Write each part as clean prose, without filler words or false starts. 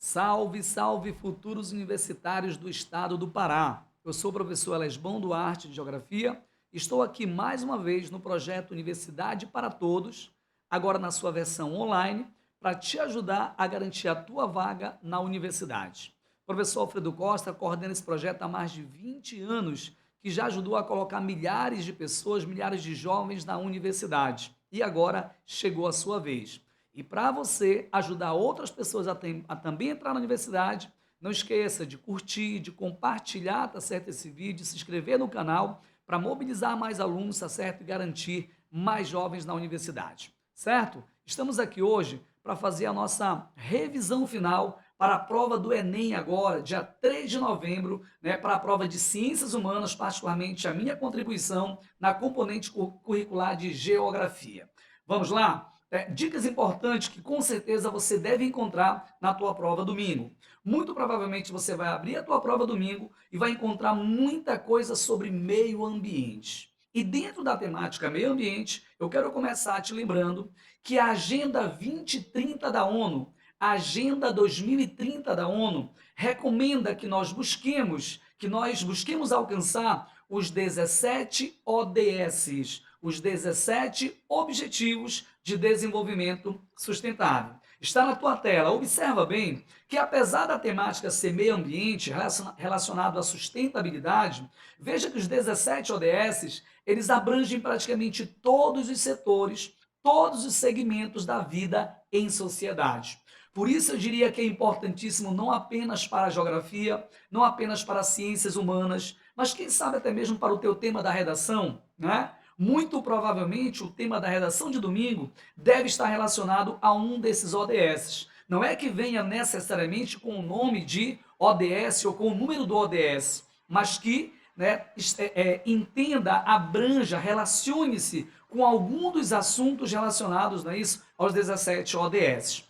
Salve, salve, futuros universitários do estado do Pará. Eu sou o professor Elesbão Duarte de Geografia. Estou aqui mais uma vez no projeto Universidade para Todos, agora na sua versão online, para te ajudar a garantir a tua vaga na universidade. O professor Alfredo Costa coordena esse projeto há mais de 20 anos, que já ajudou a colocar milhares de pessoas, milhares de jovens na universidade. E agora chegou a sua vez. E para você ajudar outras pessoas a também entrar na universidade, não esqueça de curtir, de compartilhar, tá certo, esse vídeo, se inscrever no canal para mobilizar mais alunos, tá certo, e garantir mais jovens na universidade, certo? Estamos aqui hoje para fazer a nossa revisão final para a prova do Enem agora, dia 3 de novembro, né, para a prova de Ciências Humanas, particularmente a minha contribuição na componente curricular de Geografia. Vamos lá? Dicas importantes que com certeza você deve encontrar na tua prova domingo. Muito provavelmente você vai abrir a tua prova domingo e vai encontrar muita coisa sobre meio ambiente. E dentro da temática meio ambiente, eu quero começar te lembrando que a Agenda 2030 da ONU, a Agenda 2030 da ONU, recomenda que nós busquemos alcançar os 17 ODS, os 17 Objetivos de Desenvolvimento Sustentável. Está na tua tela. Observa bem que, apesar da temática ser meio ambiente, relacionado à sustentabilidade, veja que os 17 ODS, eles abrangem praticamente todos os setores, todos os segmentos da vida em sociedade. Por isso eu diria que é importantíssimo não apenas para a geografia, não apenas para as ciências humanas, mas quem sabe até mesmo para o teu tema da redação, né? Muito provavelmente o tema da redação de domingo deve estar relacionado a um desses ODS. Não é que venha necessariamente com o nome de ODS ou com o número do ODS, mas que, né, entenda, abranja, relacione-se com algum dos assuntos relacionados, não é isso, aos 17 ODS.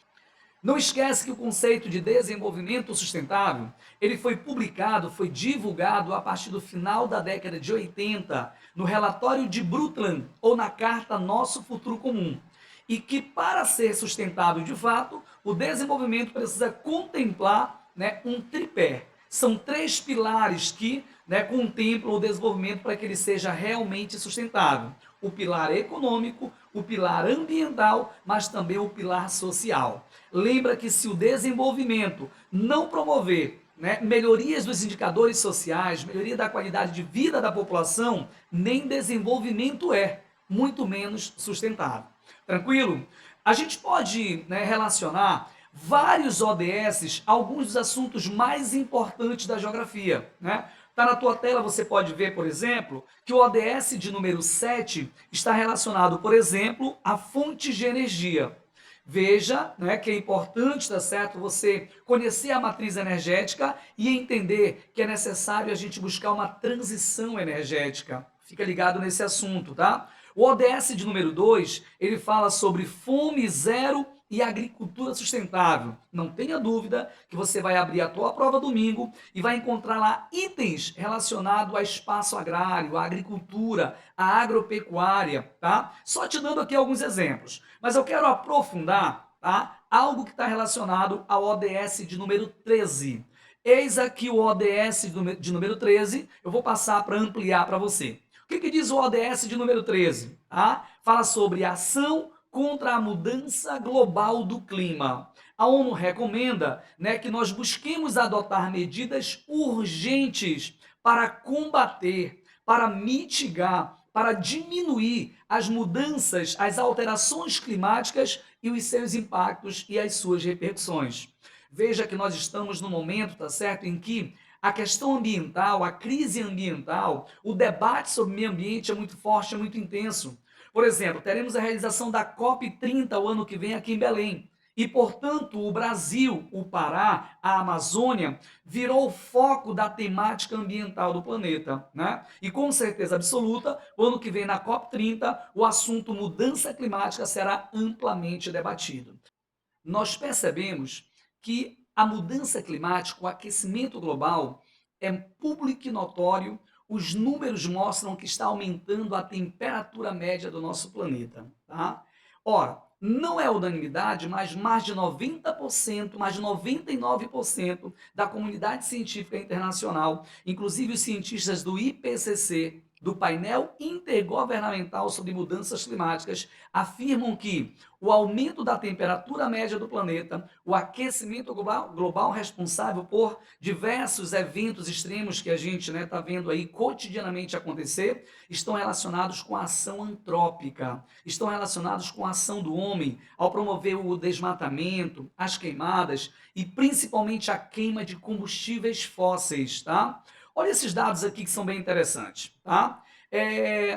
Não esquece que o conceito de desenvolvimento sustentável, ele foi publicado, foi divulgado a partir do final da década de 80, no relatório de Brundtland, ou na carta Nosso Futuro Comum. E que para ser sustentável de fato, o desenvolvimento precisa contemplar, né, um tripé. São três pilares que, né, contemplam o desenvolvimento para que ele seja realmente sustentável. O pilar econômico, o pilar ambiental, mas também o pilar social. Lembra que se o desenvolvimento não promover, né, melhorias dos indicadores sociais, melhoria da qualidade de vida da população, nem desenvolvimento é, muito menos sustentável. Tranquilo? A gente pode, né, relacionar vários ODS a alguns dos assuntos mais importantes da geografia, né? Está na tua tela, você pode ver, por exemplo, que o ODS de número 7 está relacionado, por exemplo, a fontes de energia. Veja, né, que é importante, tá certo, você conhecer a matriz energética e entender que é necessário a gente buscar uma transição energética. Fica ligado nesse assunto, tá? O ODS de número 2, ele fala sobre fome zero e agricultura sustentável. Não tenha dúvida que você vai abrir a tua prova domingo e vai encontrar lá itens relacionados a espaço agrário, à agricultura, à agropecuária, tá? Só te dando aqui alguns exemplos. Mas eu quero aprofundar, tá, algo que está relacionado ao ODS de número 13. Eis aqui o ODS de número 13, eu vou passar para ampliar para você. O que diz o ODS de número 13? Tá? Fala sobre ação contra a mudança global do clima. A ONU recomenda, né, que nós busquemos adotar medidas urgentes para combater, para mitigar, para diminuir as mudanças, as alterações climáticas e os seus impactos e as suas repercussões. Veja que nós estamos no momento, tá certo, em que a questão ambiental, a crise ambiental, o debate sobre meio ambiente é muito forte, é muito intenso. Por exemplo, teremos a realização da COP30 o ano que vem aqui em Belém. E, portanto, o Brasil, o Pará, a Amazônia, virou o foco da temática ambiental do planeta, né? E com certeza absoluta, o ano que vem na COP30, o assunto mudança climática será amplamente debatido. Nós percebemos que a mudança climática, o aquecimento global, é público e notório. Os números mostram que está aumentando a temperatura média do nosso planeta. Tá? Ora, não é unanimidade, mas mais de 90%, mais de 99% da comunidade científica internacional, inclusive os cientistas do IPCC, do Painel Intergovernamental sobre Mudanças Climáticas, afirmam que o aumento da temperatura média do planeta, o aquecimento global responsável por diversos eventos extremos que a gente está vendo aí cotidianamente acontecer, estão relacionados com a ação antrópica, estão relacionados com a ação do homem ao promover o desmatamento, as queimadas e principalmente a queima de combustíveis fósseis, tá? Olha esses dados aqui que são bem interessantes, tá?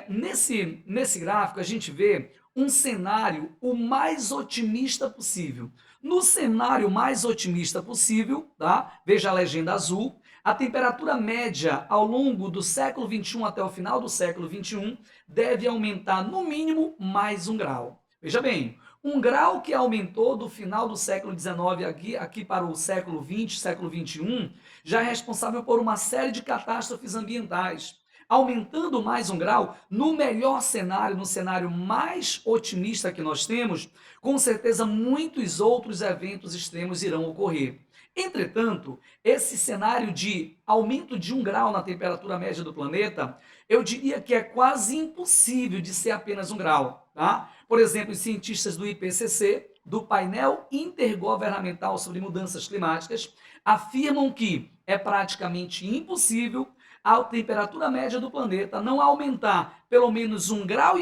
Nesse gráfico a gente vê um cenário o mais otimista possível. No cenário mais otimista possível, tá? Veja a legenda azul, a temperatura média ao longo do século XXI até o final do século XXI deve aumentar no mínimo mais 1 grau. Veja bem, 1 grau que aumentou do final do século XIX aqui para o século XX, século XXI, já é responsável por uma série de catástrofes ambientais. Aumentando mais 1 grau, no melhor cenário, no cenário mais otimista que nós temos, com certeza muitos outros eventos extremos irão ocorrer. Entretanto, esse cenário de aumento de 1 grau na temperatura média do planeta, eu diria que é quase impossível de ser apenas 1 grau, tá? Por exemplo, os cientistas do IPCC, do Painel Intergovernamental sobre Mudanças Climáticas, afirmam que é praticamente impossível a temperatura média do planeta não aumentar pelo menos 1,5 graus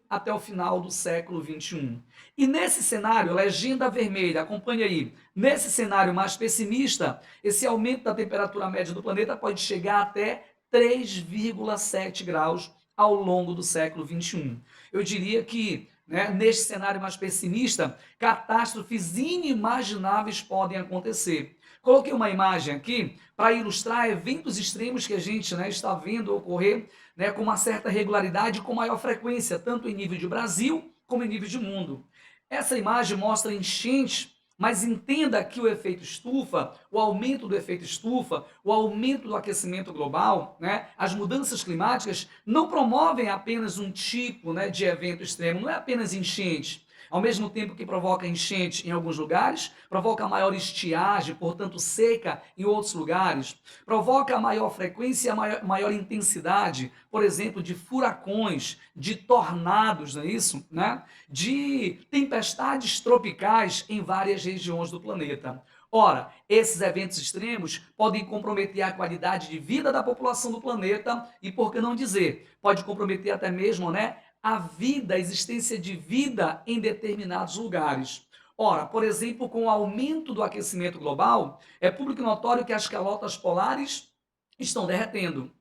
até o final do século XXI. E nesse cenário, legenda vermelha, acompanhe aí, nesse cenário mais pessimista, esse aumento da temperatura média do planeta pode chegar até 3,7 graus ao longo do século XXI. Eu diria que, neste cenário mais pessimista, catástrofes inimagináveis podem acontecer. Coloquei uma imagem aqui para ilustrar eventos extremos que a gente está vendo ocorrer com uma certa regularidade e com maior frequência, tanto em nível de Brasil como em nível de mundo. Essa imagem mostra enchentes, mas entenda que o efeito estufa, o aumento do efeito estufa, o aumento do aquecimento global, as mudanças climáticas não promovem apenas um tipo de evento extremo, não é apenas enchente. Ao mesmo tempo que provoca enchente em alguns lugares, provoca maior estiagem, portanto seca em outros lugares, provoca maior frequência e maior intensidade, por exemplo, de furacões, de tornados, não é isso? De tempestades tropicais em várias regiões do planeta. Ora, esses eventos extremos podem comprometer a qualidade de vida da população do planeta e, por que não dizer, pode comprometer até mesmo, a vida, a existência de vida em determinados lugares. Ora, por exemplo, com o aumento do aquecimento global, é público notório que as calotas polares estão derretendo,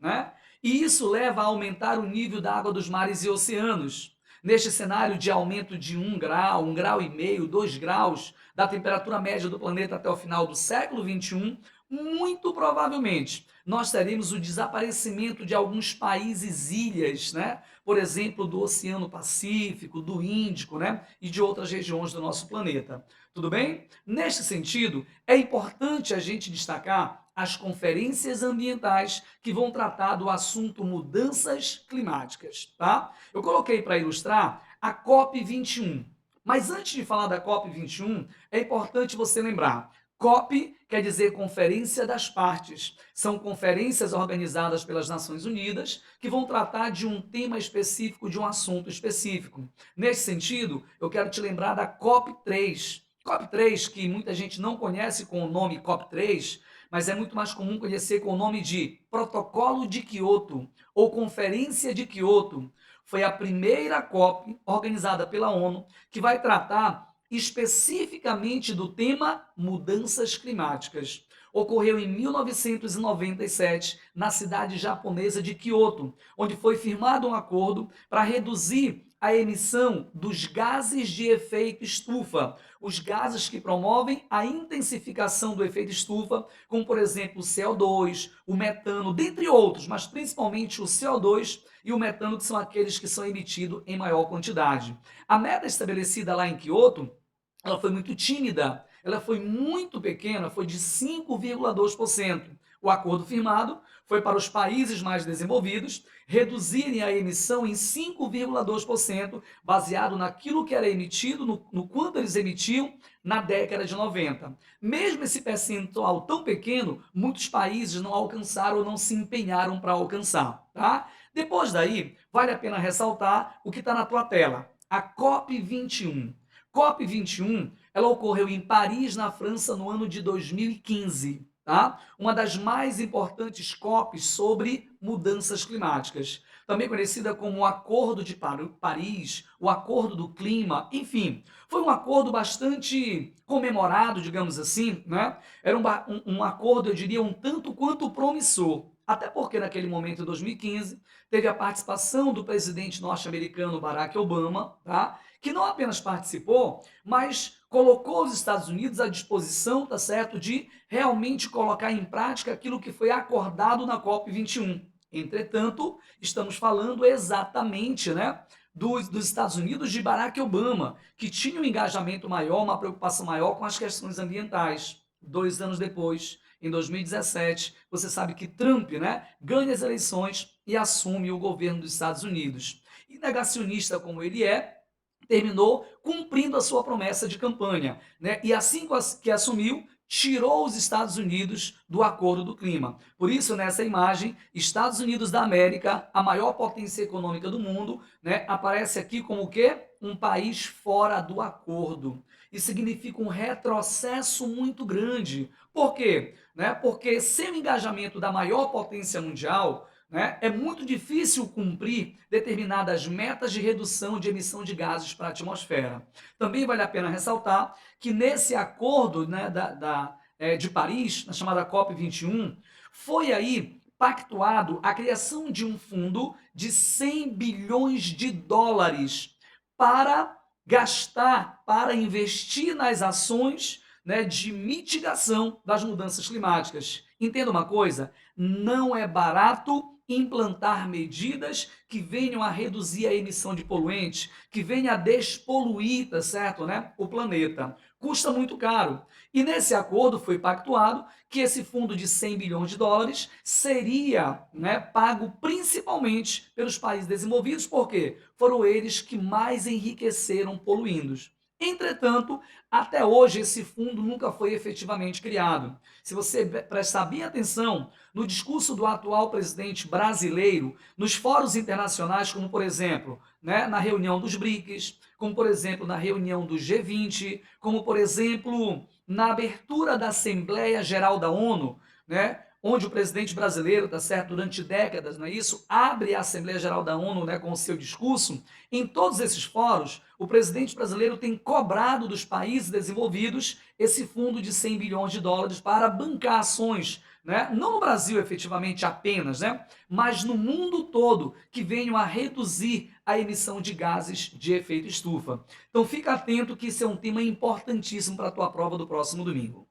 E isso leva a aumentar o nível da água dos mares e oceanos. Neste cenário de aumento de 1 grau, 1,5 graus, 2 graus da temperatura média do planeta até o final do século XXI, muito provavelmente nós teremos o desaparecimento de alguns países ilhas, por exemplo, do Oceano Pacífico, do Índico, e de outras regiões do nosso planeta. Tudo bem? Neste sentido, é importante a gente destacar as conferências ambientais que vão tratar do assunto mudanças climáticas, tá? Eu coloquei para ilustrar a COP21. Mas antes de falar da COP21, é importante você lembrar, COP quer dizer Conferência das Partes. São conferências organizadas pelas Nações Unidas que vão tratar de um tema específico, de um assunto específico. Nesse sentido, eu quero te lembrar da COP3. COP3, que muita gente não conhece com o nome COP3, mas é muito mais comum conhecer com o nome de Protocolo de Quioto ou Conferência de Quioto. Foi a primeira COP organizada pela ONU que vai tratar especificamente do tema mudanças climáticas. Ocorreu em 1997, na cidade japonesa de Kyoto, onde foi firmado um acordo para reduzir a emissão dos gases de efeito estufa, os gases que promovem a intensificação do efeito estufa, como por exemplo o CO2, o metano, dentre outros, mas principalmente o CO2 e o metano, que são aqueles que são emitidos em maior quantidade. A meta estabelecida lá em Kyoto, ela foi muito tímida, ela foi muito pequena, foi de 5,2%. O acordo firmado foi para os países mais desenvolvidos reduzirem a emissão em 5,2%, baseado naquilo que era emitido, no quanto eles emitiam na década de 90. Mesmo esse percentual tão pequeno, muitos países não alcançaram ou não se empenharam para alcançar, tá? Depois daí, vale a pena ressaltar o que está na tua tela, a COP21. COP21, ela ocorreu em Paris, na França, no ano de 2015. Tá? Uma das mais importantes COPs sobre mudanças climáticas, também conhecida como o Acordo de Paris, o Acordo do Clima, enfim, foi um acordo bastante comemorado, digamos assim, né? Era um acordo, eu diria, um tanto quanto promissor, até porque naquele momento, em 2015, teve a participação do presidente norte-americano Barack Obama, tá? Que não apenas participou, mas colocou os Estados Unidos à disposição, tá certo, de realmente colocar em prática aquilo que foi acordado na COP21. Entretanto, estamos falando exatamente, né, dos Estados Unidos de Barack Obama, que tinha um engajamento maior, uma preocupação maior com as questões ambientais. 2 anos depois, em 2017, você sabe que Trump, né, ganha as eleições e assume o governo dos Estados Unidos. E negacionista como ele é, terminou cumprindo a sua promessa de campanha, né? E assim que assumiu, tirou os Estados Unidos do Acordo do Clima. Por isso, nessa imagem, Estados Unidos da América, a maior potência econômica do mundo, né, aparece aqui como o quê? Um país fora do acordo. Isso significa um retrocesso muito grande. Por quê? Né? Porque sem o engajamento da maior potência mundial, né, é muito difícil cumprir determinadas metas de redução de emissão de gases para a atmosfera. Também vale a pena ressaltar que nesse acordo, né, de Paris, na chamada COP21, foi aí pactuado a criação de um fundo de 100 bilhões de dólares para gastar, para investir nas ações, né, de mitigação das mudanças climáticas. Entenda uma coisa, não é barato implantar medidas que venham a reduzir a emissão de poluentes, que venham a despoluir, tá certo, né, o planeta. Custa muito caro. E nesse acordo foi pactuado que esse fundo de 100 bilhões de dólares seria, né, pago principalmente pelos países desenvolvidos, porque foram eles que mais enriqueceram poluindo. Entretanto, até hoje esse fundo nunca foi efetivamente criado. Se você prestar bem atenção no discurso do atual presidente brasileiro, nos fóruns internacionais, como por exemplo, né, na reunião dos BRICS, como por exemplo na reunião do G20, como por exemplo na abertura da Assembleia Geral da ONU, né, onde o presidente brasileiro, tá certo, durante décadas, não é isso, abre a Assembleia Geral da ONU, né, com o seu discurso. Em todos esses fóruns, o presidente brasileiro tem cobrado dos países desenvolvidos esse fundo de 100 bilhões de dólares para bancar ações, né, não no Brasil efetivamente apenas, né, mas no mundo todo, que venham a reduzir a emissão de gases de efeito estufa. Então fica atento que isso é um tema importantíssimo para a tua prova do próximo domingo.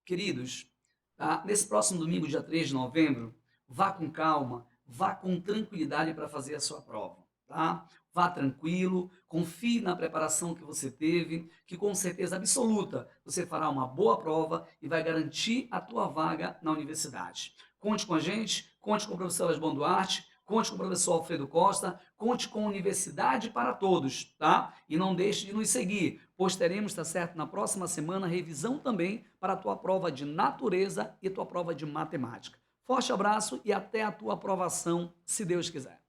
Queridos, tá? Nesse próximo domingo, dia 3 de novembro, vá com calma, vá com tranquilidade para fazer a sua prova. Tá? Vá tranquilo, confie na preparação que você teve, que com certeza absoluta você fará uma boa prova e vai garantir a tua vaga na universidade. Conte com a gente, conte com o professor Lasbon Duarte, conte com o professor Alfredo Costa, conte com a Universidade para Todos, tá? E não deixe de nos seguir, pois teremos, tá certo, na próxima semana, revisão também para a tua prova de natureza e tua prova de matemática. Forte abraço e até a tua aprovação, se Deus quiser.